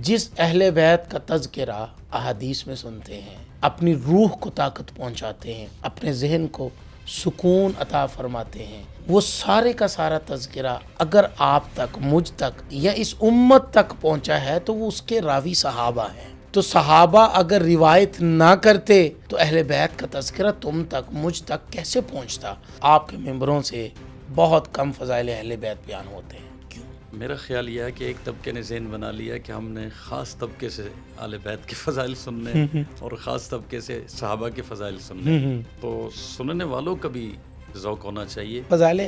جس اہل بیت کا تذکرہ احادیث میں سنتے ہیں، اپنی روح کو طاقت پہنچاتے ہیں، اپنے ذہن کو سکون عطا فرماتے ہیں، وہ سارے کا سارا تذکرہ اگر آپ تک، مجھ تک یا اس امت تک پہنچا ہے تو وہ اس کے راوی صحابہ ہیں۔ تو صحابہ اگر روایت نہ کرتے تو اہل بیت کا تذکرہ تم تک، مجھ تک کیسے پہنچتا؟ آپ کے ممبروں سے بہت کم فضائل اہل بیت بیان ہوتے ہیں۔ کیوں؟ میرا خیال یہ ہے کہ ایک طبقے نے ذہن بنا لیا کہ ہم نے خاص طبقے سے اہل بیت کے فضائل سننے اور خاص طبقے سے صحابہ کے فضائل سننے، تو سننے والوں کا بھی ذوق ہونا چاہیے۔ فضائل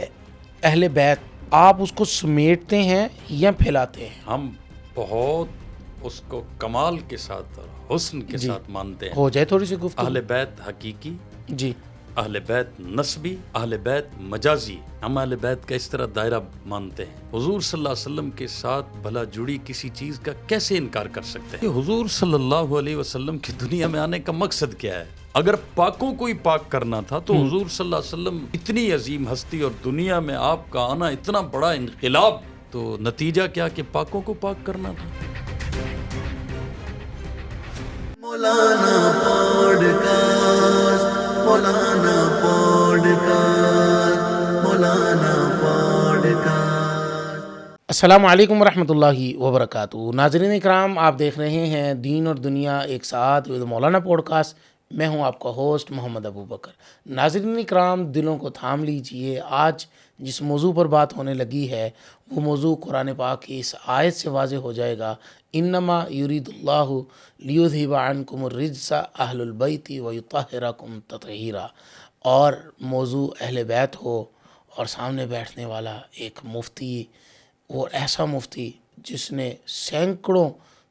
اہل بیت آپ اس کو سمیٹتے ہیں یا پھیلاتے ہیں؟ ہم بہت اس کو کمال کے ساتھ اور حسن کے ساتھ مانتے ہیں۔ ہو جائے تھوڑی سی گفتگو۔ اہل بیت حقیقی، جی، اہل بیت نسبی، اہل بیت مجازی، ہم اہل بیت کا اس طرح دائرہ مانتے ہیں۔ حضور صلی اللہ علیہ وسلم کے ساتھ بھلا جڑی کسی چیز کا کیسے انکار کر سکتے ہیں؟ کہ حضور صلی اللہ علیہ وسلم کی دنیا میں آنے کا مقصد کیا ہے؟ اگر پاکوں کو ہی پاک کرنا تھا تو حضور صلی اللہ علیہ وسلم اتنی عظیم ہستی اور دنیا میں آپ کا آنا اتنا بڑا انقلاب، تو نتیجہ کیا کہ پاکوں کو پاک کرنا تھا۔ مولانا پوڈکاسٹ، مولانا پوڈکاسٹ، مولانا پوڈکاسٹ۔ السلام علیکم ورحمۃ اللہ وبرکاتہ۔ ناظرین اکرام، آپ دیکھ رہے ہیں دین اور دنیا ایک ساتھ ود مولانا پوڈ کاسٹ۔ میں ہوں آپ کا ہوسٹ محمد ابو بکر۔ ناظرین اکرام، دلوں کو تھام لیجئے، آج جس موضوع پر بات ہونے لگی ہے وہ موضوع قرآن پاک کی اس آیت سے واضح ہو جائے گا، انما یرید اللہ لیذھب عنکم الرجس اہل البیت ویطہرکم تطہیرا۔ اور موضوع اہل بیت ہو اور سامنے بیٹھنے والا ایک مفتی، اور ایسا مفتی جس نے سینکڑوں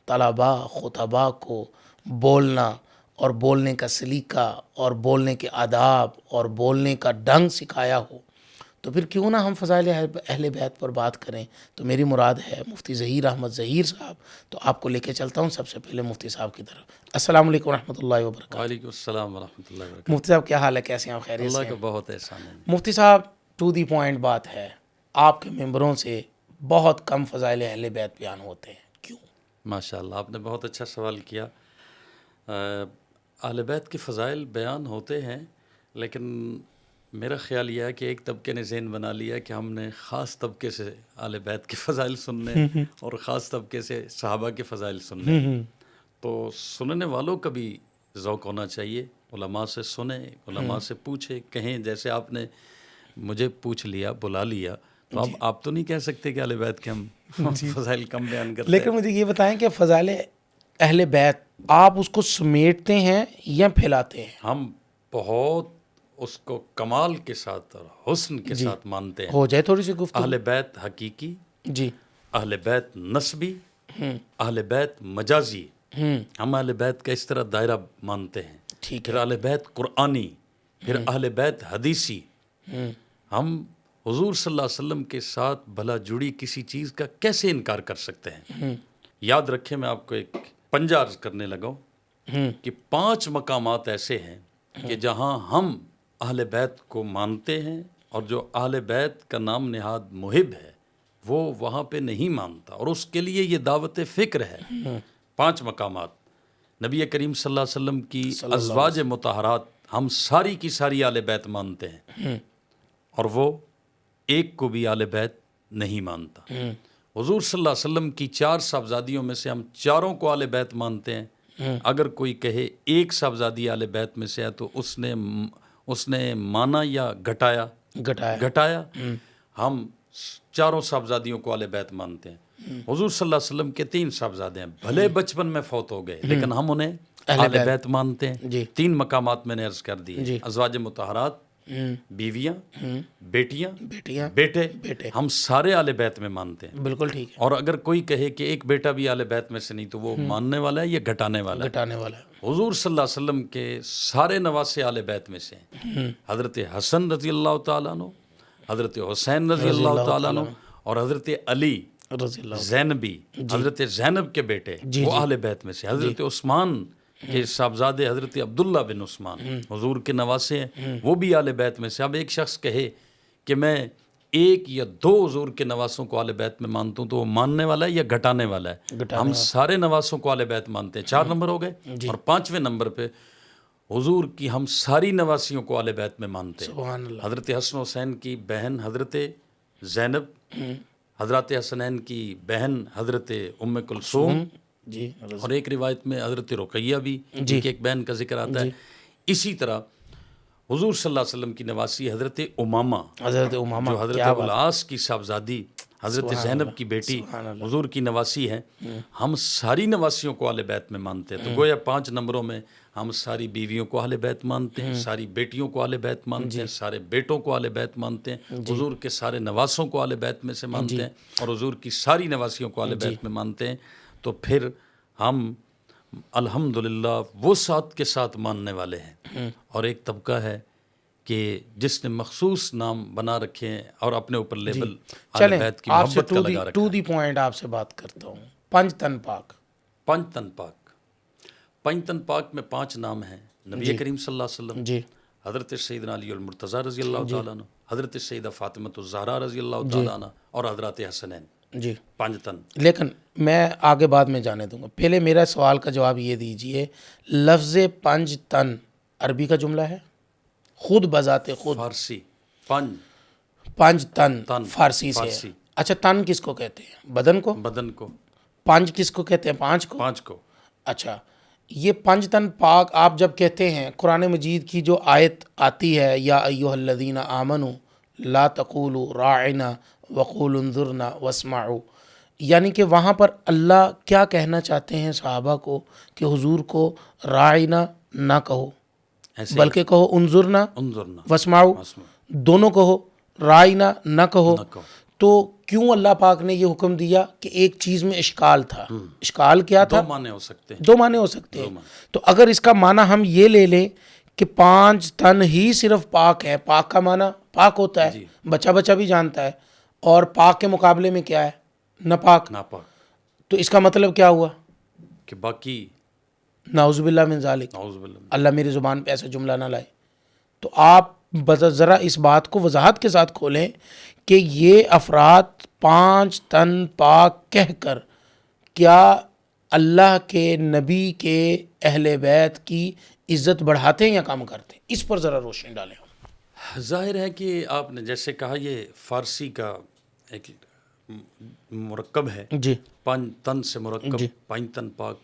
طلباء خطباء کو بولنا اور بولنے کا سلیقہ اور بولنے کے آداب اور بولنے کا ڈھنگ سکھایا ہو، تو پھر کیوں نہ ہم فضائل اہل بیت پر بات کریں۔ تو میری مراد ہے مفتی ظہیر احمد ظہیر صاحب۔ تو آپ کو لے کے چلتا ہوں سب سے پہلے مفتی صاحب کی طرف۔ السلام علیکم ورحمۃ اللہ وبرکاتہ۔ وعلیکم السلام ورحمۃ اللہ وبرکاتہ۔ مفتی صاحب کیا حال ہے؟ کیسے ہیں آپ؟ خیریت سے اللہ ہیں؟ کا بہت احسان ہے۔ مفتی صاحب، ٹو دی پوائنٹ بات ہے، آپ کے ممبروں سے بہت کم فضائل اہل بیت بیان ہوتے ہیں، کیوں؟ ماشاء اللہ، آپ نے بہت اچھا سوال کیا۔ اہل بیت کے فضائل بیان ہوتے ہیں، لیکن میرا خیال یہ ہے کہ ایک طبقے نے ذہن بنا لیا کہ ہم نے خاص طبقے سے اہل بیت کے فضائل سننے اور خاص طبقے سے صحابہ کے فضائل سننے، تو سننے والوں کا بھی ذوق ہونا چاہیے۔ علماء سے سنیں، علماء سے پوچھیں، کہیں، جیسے آپ نے مجھے پوچھ لیا، بلا لیا، تو اب آپ تو نہیں کہہ سکتے کہ اہل بیت کے ہم فضائل کم بیان کرتے ہیں۔ لیکن مجھے یہ بتائیں کہ فضائل اہل بیت آپ اس کو سمیٹتے ہیں یا پھیلاتے ہیں؟ ہم بہت اس کو کمال کے ساتھ اور حسن کے ساتھ مانتے ہیں۔ ہو جائے تھوڑی سی گفتگو۔ اہل بیت حقیقی، جی، اہل بیت نسبی، اہل بیت مجازی، ہم اہل بیت کا اس طرح دائرہ مانتے ہیں۔ ٹھیک پھر اہل بیت قرآنی، پھر اہل بیت حدیثی۔ ہم حضور صلی اللہ علیہ وسلم کے ساتھ بھلا جڑی کسی چیز کا کیسے انکار کر سکتے ہیں؟ یاد رکھیں، میں آپ کو ایک پنجہ عرض کرنے لگا ہوں کہ 5 مقامات ایسے ہیں کہ جہاں ہم اہل بیت کو مانتے ہیں، اور جو اہل بیت کا نام نہاد محب ہے وہ وہاں پہ نہیں مانتا، اور اس کے لیے یہ دعوت فکر ہے۔ 5 مقامات نبی کریم صلی اللہ علیہ وسلم کی ازواج مطہرات، ہم ساری کی ساری اہل بیت مانتے ہیں، اور وہ ایک کو بھی اہل بیت نہیں مانتا۔ حضور صلی اللہ علیہ وسلم کی 4 صاحبزادیوں میں سے ہم 4 کو اہل بیت مانتے ہیں۔ اگر کوئی کہے ایک صاحبزادی اہل بیت میں سے ہے تو اس نے مانا یا گھٹایا۔ ہم 4 صاحبزادیوں کو اہل بیت مانتے ہیں۔ حضور صلی اللہ علیہ وسلم کے 3 صاحبزادے ہیں، بھلے بچپن میں فوت ہو گئے لیکن ہم انہیں اہل بیت مانتے ہیں۔ 3 مقامات میں نے عرض کر دی، ازواج مطہرات، بیویاں، بیٹیاں، بیٹے، ہم سارے اہل بیت میں مانتے ہیں۔ بالکل ٹھیک ہے۔ اور اگر کوئی کہے کہ ایک بیٹا بھی اہل بیت میں سے نہیں، تو وہ ماننے والا ہے یا گھٹانے والا ہے؟ حضور صلی اللہ علیہ وسلم کے سارے نواسے اہل بیت میں سے ہیں۔ حضرت حسن رضی اللہ تعالیٰ عنہ، حضرت حسین رضی اللہ تعالیٰ عنہ، اور حضرت علی زینبی، حضرت زینب کے بیٹے، وہ اہل بیت میں سے۔ حضرت عثمان کے صاحبزادے حضرت عبداللہ بن عثمان حضور کے نواسے ہیں، وہ بھی اہل بیت میں سے۔ اب ایک شخص کہے کہ میں ایک یا دو حضور کے نواسوں کو اہل بیت میں مانتا ہوں تو وہ ماننے والا ہے یا گھٹانے والا ہے؟ ہم سارے نواسوں کو اہل بیت مانتے ہیں. 4 نمبر ہو گئے. اور 5ویں نمبر پہ حضور کی ہم ساری نواسیوں کو اہل بیت میں مانتے ہیں. سبحان اللہ. حضرت حسن حسین کی بہن حضرت زینب، حضرت حسنین کی بہن حضرت ام کلثوم، جی اور ایک روایت میں حضرت رقیہ بھی، جن کی ایک بہن کا ذکر آتا ہے. اسی طرح حضور صلی اللہ علیہ وسلم کی نواسی حضرت امامہ، حضرت امامہ جو حضرت ابوالعاص کی صاحبزادی حضرت زینب کی بیٹی حضور کی نواسی ہیں. ہم ساری نواسیوں کو اہل بیت میں مانتے ہیں. تو گویا 5 نمبروں میں ہم ساری بیویوں کو اہل بیت مانتے ہیں، ساری بیٹیوں کو اہل بیت مانتے ہیں، سارے بیٹوں کو اہل بیت مانتے ہیں، حضور کے سارے نواسوں کو اہل بیت میں سے مانتے ہیں، اور حضور کی ساری نواسیوں کو اہل بیت میں مانتے ہیں. تو پھر ہم الحمدللہ وہ ساتھ کے ساتھ ماننے والے ہیں. اور ایک طبقہ ہے کہ جس نے مخصوص نام بنا رکھے ہیں اور اپنے اوپر لیبل اہل چلیں بیت کی آپ سے محبت کا لگا رکھا ٹو ہے. دی پوائنٹ آپ سے بات کرتا ہوں. 5 تن پاک. 5 تن پاک. 5 تن پاک میں 5 نام ہیں. نبی کریم صلی اللہ علیہ وسلم، جی حضرت سیدنا علی المرتضیٰ رضی اللہ تعالیٰ عنہ، حضرت سیدہ فاطمہ الزہرا رضی اللہ تعالیٰ عنہ، اور حضرت حسنین. جی 5 تن. لیکن میں آگے بعد میں جانے دوں گا. پہلے میرا سوال کا جواب یہ دیجئے، لفظ 5 تن عربی کا جملہ ہے؟ خود بذات خود فارسی 5 5 تن تن فارسی سے ہے. اچھا تن کس کو کہتے ہیں؟ بدن کو. بدن کو. 5 کس کو کہتے ہیں؟ 5 کو. 5 کو. اچھا یہ 5 تن پاک آپ جب کہتے ہیں، قرآن مجید کی جو آیت آتی ہے یا ایھا الذین آمنوا لا تقولوا راعنا وقولوا انظرنا واسمعوا، یعنی کہ وہاں پر اللہ کیا کہنا چاہتے ہیں صحابہ کو کہ حضور کو راعنا نہ کہو، ایسے بلکہ کہو انظرنا انظرنا واسمعوا، دونوں کہو، راعنا نہ کہو. نہ کہو. تو کیوں اللہ پاک نے یہ حکم دیا کہ ایک چیز میں اشکال تھا؟ اشکال کیا تھا؟ 2 معنی ہو سکتے ہیں. 2 معنی ہو سکتے ہیں. تو اگر اس کا معنی ہم یہ لے لیں کہ 5 تن ہی صرف پاک ہے، پاک کا معنی پاک ہوتا ہے، بچہ بچہ بھی جانتا ہے، اور پاک کے مقابلے میں کیا ہے؟ ناپاک. ناپاک. تو اس کا مطلب کیا ہوا؟ کہ باقی نعوذ باللہ من ذالک، نعوذ باللہ. اللہ میری زبان پہ ایسا جملہ نہ لائے. تو آپ ذرا اس بات کو وضاحت کے ساتھ کھولیں کہ یہ افراد 5 تن پاک کہہ کر کیا اللہ کے نبی کے اہل بیت کی عزت بڑھاتے ہیں یا کم کرتے ہیں؟ اس پر ذرا روشنی ڈالیں. ظاہر ہے کہ آپ نے جیسے کہا یہ فارسی کا ایک مرکب ہے. جی 5 تن سے مرکب 5 تن پاک.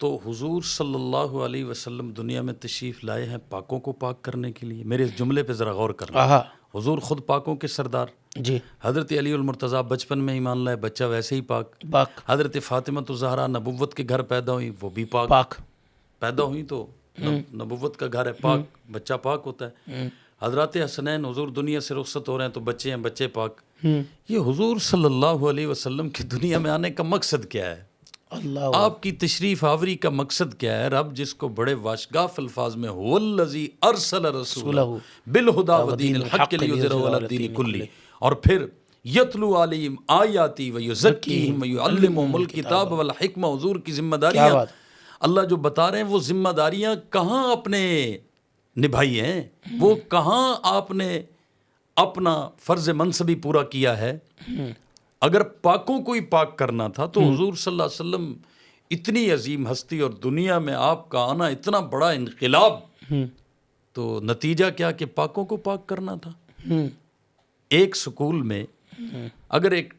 تو حضور صلی اللہ علیہ وسلم دنیا میں تشریف لائے ہیں پاکوں کو پاک کرنے کے لیے. میرے اس جملے پہ ذرا غور کرنا. آہا حضور خود پاکوں کے سردار. جی حضرت علی المرتضیٰ بچپن میں ایمان لائے، بچہ ویسے ہی پاک. پاک حضرت فاطمہ الزہرا نبوت کے گھر پیدا ہوئی، وہ بھی پاک. پاک پیدا ہوئی تو نبوت کا گھر ہے، پاک بچہ پاک ہوتا ہے. حضرت حسنین حضور دنیا سے رخصت ہو رہے ہیں تو بچے ہیں، بچے پاک. یہ حضور صلی اللہ علیہ وسلم کی دنیا میں آنے کا مقصد کیا ہے؟ اللہ آپ کی تشریف آوری کا مقصد کیا ہے؟ رب جس کو بڑے واشگاف الفاظ میں هو الذی ارسل رسولہ بالہدی ودین الحق لیظہرہ علی الدین کلہ، اور پھر یتلو علیہم آیاتی ویزکیہم ویعلمہم الکتاب والحکمہ. حضور کی ذمہ داریاں اللہ جو بتا رہے ہیں، وہ ذمہ داریاں کہاں آپ نے نبھائی ہیں؟ وہ کہاں آپ نے اپنا فرض منصبی پورا کیا ہے؟ اگر پاکوں کو ہی پاک کرنا تھا تو حضور صلی اللہ علیہ وسلم اتنی عظیم ہستی اور دنیا میں آپ کا آنا اتنا بڑا انقلاب، تو نتیجہ کیا کہ پاکوں کو پاک کرنا تھا. ایک سکول میں اگر ایک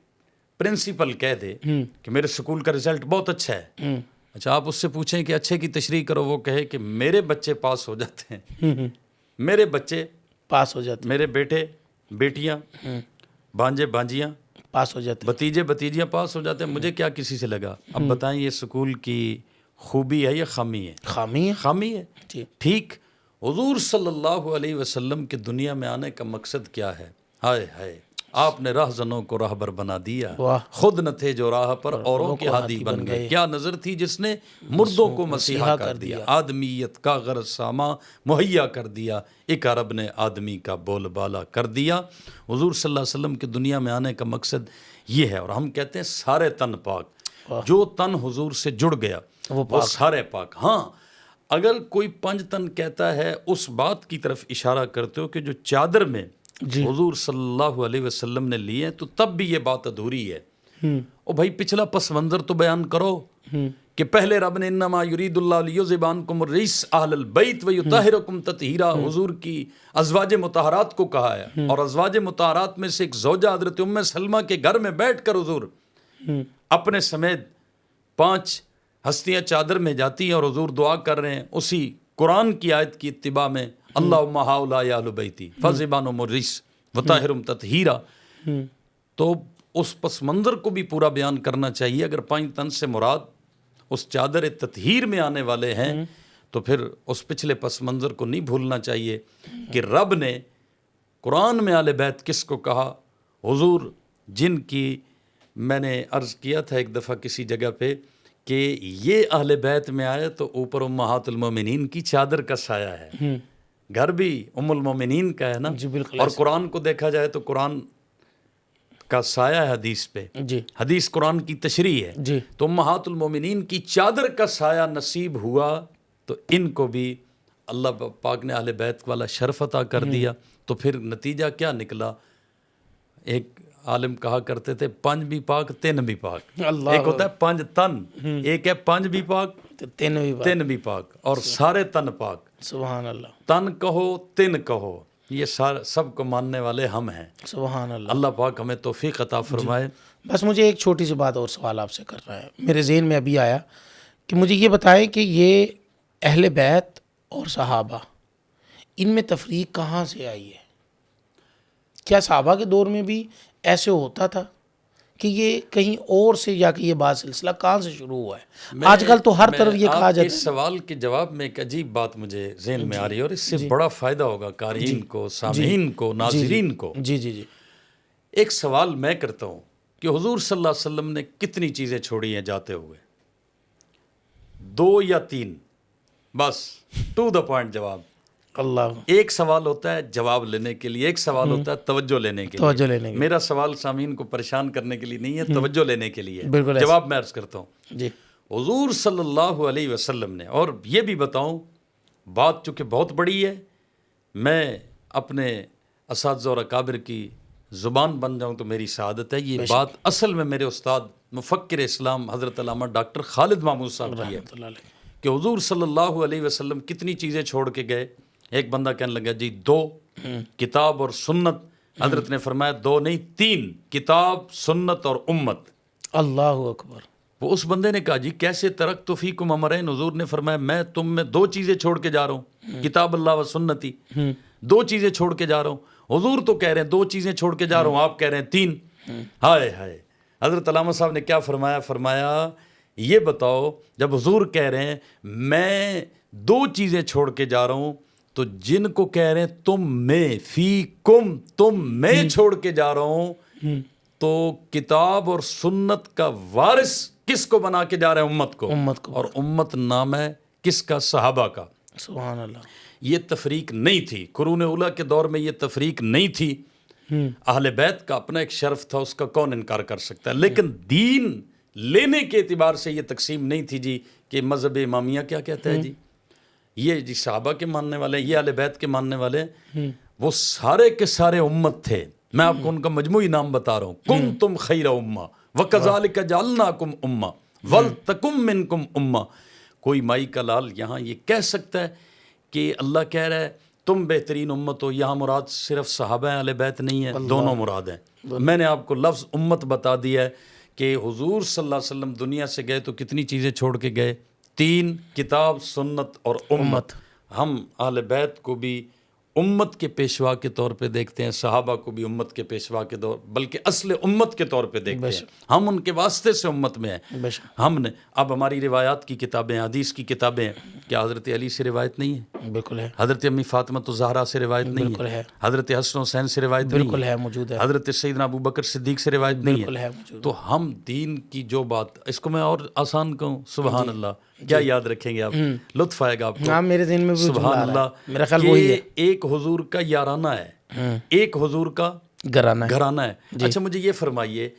پرنسپل کہہ دے کہ میرے سکول کا رزلٹ بہت اچھا ہے، اچھا آپ اس سے پوچھیں کہ اچھے کی تشریح کرو، وہ کہے کہ میرے بچے پاس ہو جاتے ہیں، میرے بچے پاس ہو جاتے، میرے بیٹے بیٹیاں بانجے بانجیاں پاس ہو جاتے، بھتیجے بھتیجیاں پاس ہو جاتے ہیں. مجھے کیا کسی سے لگا؟ اب بتائیں یہ سکول کی خوبی ہے یا خامی ہے؟ خامی ہے. خامی ہے. جی ٹھیک. حضور صلی اللہ علیہ وسلم کے دنیا میں آنے کا مقصد کیا ہے؟ ہائے ہائے، آپ نے راہزنوں کو راہبر بنا دیا، خود نہ تھے جو راہ پر اوروں کے ہادی بن گئے. کیا نظر تھی جس نے مردوں کو مسیحا کر دیا، آدمیت کا غرض ساما مہیا کر دیا، ایک عرب نے آدمی کا بول بالا کر دیا. حضور صلی اللہ علیہ وسلم کے دنیا میں آنے کا مقصد یہ ہے. اور ہم کہتے ہیں سارے تن پاک. جو تن حضور سے جڑ گیا وہ سارے پاک. ہاں اگر کوئی 5 تن کہتا ہے، اس بات کی طرف اشارہ کرتے ہو کہ جو چادر میں جی حضور صلی اللہ علیہ وسلم نے لیے تو تب بھی یہ بات ادھوری ہے. او بھائی پچھلا پس منظر تو بیان کرو کہ پہلے رب نے انما یرید اللہ لیذھب عنکم الرجس اہل البیت ویطہرکم تطہیرا حضور کی ازواج مطہرات کو کہا ہے, اور ازواج مطہرات میں سے ایک زوجہ حضرت ام سلمہ کے گھر میں بیٹھ کر حضور اپنے سمیت 5 ہستیاں چادر میں جاتی ہیں اور حضور دعا کر رہے ہیں اسی قرآن کی آیت کی اتباع میں, اللہم ہؤلاء اہل بیتی فاذھب عنہم الرجس وطہرہم تطہیرا. تو اس پس منظر کو بھی پورا بیان کرنا چاہیے. اگر 5 تن سے مراد اس چادر تطہیر میں آنے والے ہیں تو پھر اس پچھلے پس منظر کو نہیں بھولنا چاہیے کہ رب نے قرآن میں اہل بیت کس کو کہا. حضور جن کی میں نے عرض کیا تھا ایک دفعہ کسی جگہ پہ کہ یہ اہل بیت میں آئے تو اوپر امہات المومنین کی چادر کا سایہ ہے. گھر بھی ام المومنین کا ہے نا, جی بالکل. اور قرآن کو دیکھا جائے تو قرآن کا سایہ ہے حدیث پہ, جی حدیث قرآن کی تشریح ہے. جی تو امہات المومنین کی چادر کا سایہ نصیب ہوا تو ان کو بھی اللہ پاک نے اہل بیت والا شرف عطا کر دیا. تو پھر نتیجہ کیا نکلا؟ ایک عالم کہا کرتے تھے 5 بھی پاک 3 بھی پاک. اللہ ایک ہوتا ہے 5 تن, ایک ہے 5 بھی پاک 3 بھی پاک, اور سارے تن پاک. سبحان اللہ. تن کہو 3 کہو, یہ سب کو ماننے والے ہم ہیں. سبحان اللہ. اللہ پاک ہمیں توفیق عطا فرمائے. بس مجھے ایک چھوٹی سی بات اور سوال آپ سے کر رہا ہے, میرے ذہن میں ابھی آیا کہ مجھے یہ بتائیں کہ یہ اہل بیت اور صحابہ ان میں تفریق کہاں سے آئی ہے؟ کیا صحابہ کے دور میں بھی ایسے ہوتا تھا کہ یہ کہیں اور سے جا کے یہ بات سلسلہ کہاں سے شروع ہوا ہے؟ آج کل تو ہر طرف یہ کہا جاتا ہے. اس سوال کے جواب میں ایک عجیب بات مجھے ذہن میں آ رہی ہے اور اس سے بڑا فائدہ ہوگا قارئین کو, سامعین کو, ناظرین کو. جی جی جی ایک سوال میں کرتا ہوں کہ حضور صلی اللہ علیہ وسلم نے کتنی چیزیں چھوڑی ہیں جاتے ہوئے؟ 2 یا 3؟ بس ٹو دا پوائنٹ جواب. اللہ. ایک سوال ہوتا ہے جواب لینے کے لیے, ایک سوال ہوتا ہے توجہ لینے کے لیے. میرا سوال سامعین کو پریشان کرنے کے لیے نہیں ہے, توجہ لینے کے لیے. جواب میں عرض کرتا ہوں. جی حضور صلی اللہ علیہ وسلم نے, اور یہ بھی بتاؤں بات چونکہ بہت بڑی ہے, میں اپنے اساتذہ اور اکابر کی زبان بن جاؤں تو میری سعادت ہے. یہ بات اصل میں میرے استاد مفکر اسلام حضرت علامہ ڈاکٹر خالد محمود صاحب کی ہے کہ حضور صلی اللہ علیہ وسلم کتنی چیزیں چھوڑ کے گئے. ایک بندہ کہنے لگا جی 2 کتاب اور سنت. حضرت نے فرمایا 2 نہیں 3, کتاب, سنت اور امت. اللہ اکبر. وہ اس بندے نے کہا جی کیسے ترکت فیکم امرین؟ حضور نے فرمایا میں تم میں 2 چیزیں چھوڑ کے جا رہا ہوں, کتاب اللہ و سنتی. 2 چیزیں چھوڑ کے جا رہا ہوں. حضور تو کہہ رہے ہیں 2 چیزیں چھوڑ کے جا رہا ہوں, آپ کہہ رہے ہیں 3. ہائے ہائے. حضرت علامہ صاحب نے کیا فرمایا؟ فرمایا یہ بتاؤ جب حضور کہہ رہے ہیں میں 2 چیزیں چھوڑ کے جا رہا ہوں تو جن کو کہہ رہے ہیں تم میں فیکم, تم میں چھوڑ کے جا رہا ہوں, تو کتاب اور سنت کا وارث کس کو بنا کے جا رہے ہیں؟ امت کو. اور امت نام ہے کس کا؟ صحابہ کا. سبحان اللہ. یہ تفریق نہیں تھی قرون اولیٰ کے دور میں, یہ تفریق نہیں تھی. اہل بیت کا اپنا ایک شرف تھا, اس کا کون انکار کر سکتا ہے. لیکن دین لینے کے اعتبار سے یہ تقسیم نہیں تھی جی کہ مذہب امامیہ کیا کہتا ہے جی, یہ جی صحابہ کے ماننے والے, یہ اہل بیت کے ماننے والے, وہ سارے کے سارے امت تھے. میں آپ کو ان کا مجموعی نام بتا رہا ہوں. کنتم خیر امہ وکذالک جعلناکم امہ ولتکم منکم امہ. کوئی مائی کا لال یہاں یہ کہہ سکتا ہے کہ اللہ کہہ رہا ہے تم بہترین امت ہو؟ یہاں مراد صرف صحابہ اہل بیت نہیں ہے, دونوں مراد ہیں. میں نے آپ کو لفظ امت بتا دیا ہے کہ حضور صلی اللہ علیہ وسلم دنیا سے گئے تو کتنی چیزیں چھوڑ کے گئے؟ 3, کتاب, سنت اور امت. ہم اہل بیت کو بھی امت کے پیشوا کے طور پہ دیکھتے ہیں, صحابہ کو بھی امت کے پیشوا کے طور, بلکہ اصل امت کے طور پہ دیکھتے ہیں. ہم ان کے واسطے سے امت میں ہیں. ہم نے اب ہماری روایات کی کتابیں, حدیث کی کتابیں ہیں, کیا حضرت علی سے روایت نہیں ہے؟ بالکل ہے. حضرت امی فاطمہ الزہرا سے روایت نہیں ہے؟ حضرت حسن حسین سے روایت نہیں ہے؟ بالکل ہے, موجود ہے. حضرت سیدنا ابو بکر صدیق سے روایت نہیں ہے؟ تو ہم دین کی جو بات, اس کو میں اور آسان کہوں, سبحان اللہ, کیا یاد رکھیں گے آپ؟ لطف آئے گا آپ کو. میرے ذہن میں سبحان اللہ. میرا خیال وہی ہے, ایک حضور کا یارانہ ہے, ایک حضور کا گھرانہ ہے. اچھا مجھے یہ فرمائیے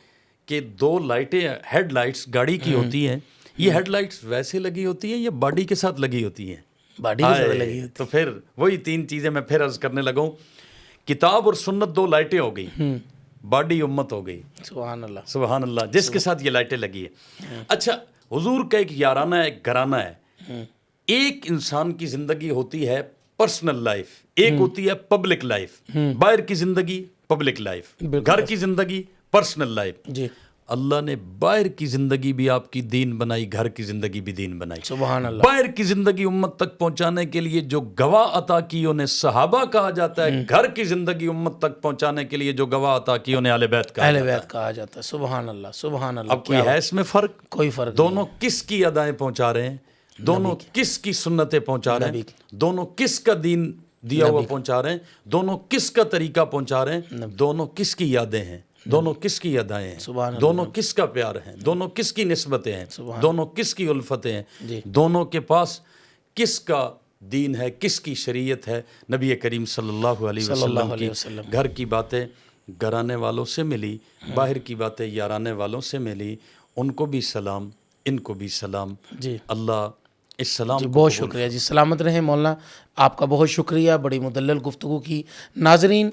کہ 2 لائٹیں, ہیڈ لائٹس گاڑی کی ہوتی ہیں, یہ ہیڈ لائٹس ویسے لگی ہوتی ہیں یا باڈی کے ساتھ لگی ہوتی ہیں؟ باڈی کے ساتھ لگی ہوتی. تو پھر وہی 3 چیزیں میں پھر عرض کرنے لگا ہوں کتاب اور سنت دو لائٹیں ہو گئی، باڈی امت ہو گئی. سبحان اللہ. سبحان اللہ، جس کے ساتھ یہ لائٹیں لگی ہے. اچھا، حضور کا ایک یارانہ ہے، ایک گھرانہ ہے. ایک انسان کی زندگی ہوتی ہے پرسنل لائف، ایک ہوتی ہے پبلک لائف. باہر کی زندگی پبلک لائف، گھر کی زندگی پرسنل لائف. جی اللہ نے باہر کی زندگی بھی آپ کی دین بنائی، گھر کی زندگی بھی دین بنائی. سبحان اللہ. باہر کی زندگی امت تک پہنچانے کے لیے جو گواہ عطا کی انہیں صحابہ کہا جاتا ہے، گھر کی زندگی امت تک پہنچانے کے لیے جو گواہ عطا کی انہیں اہل بیت کہا اہل جاتا ہے. بیت کہا جاتا ہے. سبحان اللہ سبحان اللہ. اب کوئی ہے اس میں فرق؟ کوئی فرق نہیں. دونوں کس کی ادائیں پہنچا رہے ہیں، دونوں کس کی سنتیں پہنچا رہے ہیں، دونوں کس کا دین دیا ہوا پہنچا رہے ہیں، دونوں کس کا طریقہ پہنچا رہے ہیں، دونوں کس کی یادیں ہیں، دونوں کس کی ادائیں ہیں، دونوں کس کا پیار ہے، دونوں کس کی نسبتیں ہیں، دونوں کس کی الفتیں ہیں، دونوں کے پاس کس کا دین ہے، کس کی شریعت ہے. نبی کریم صلی اللہ علیہ وسلم کی گھر کی باتیں گھرانے والوں سے ملی، باہر کی باتیں یارانے والوں سے ملی. ان کو بھی سلام، ان کو بھی سلام. جی اللہ اس سلام جی کو بہت شکریہ جی. سلامت رہیں مولانا، آپ کا بہت شکریہ، بڑی مدلل گفتگو کی. ناظرین،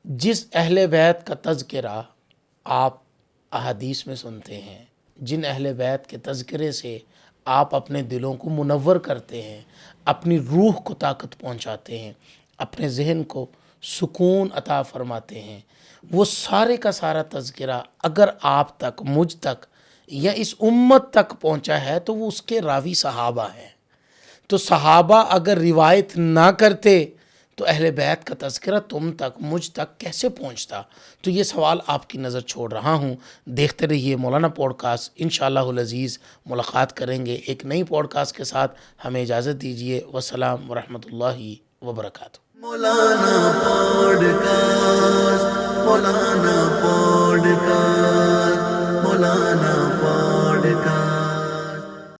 جس اہل بیت کا تذکرہ آپ احادیث میں سنتے ہیں، جن اہل بیت کے تذکرے سے آپ اپنے دلوں کو منور کرتے ہیں، اپنی روح کو طاقت پہنچاتے ہیں، اپنے ذہن کو سکون عطا فرماتے ہیں، وہ سارے کا سارا تذکرہ اگر آپ تک، مجھ تک یا اس امت تک پہنچا ہے تو وہ اس کے راوی صحابہ ہیں. تو صحابہ اگر روایت نہ کرتے تو اہل بیت کا تذکرہ تم تک، مجھ تک کیسے پہنچتا؟ تو یہ سوال آپ کی نظر چھوڑ رہا ہوں. دیکھتے رہیے مولانا پوڈ کاسٹ. انشاءاللہ العزیز ملاقات کریں گے ایک نئی پوڈ کاسٹ کے ساتھ. ہمیں اجازت دیجیے. والسلام ورحمۃ اللہ وبرکاتہ. مولانا پوڈکاسٹ، مولانا پوڈکاسٹ، مولانا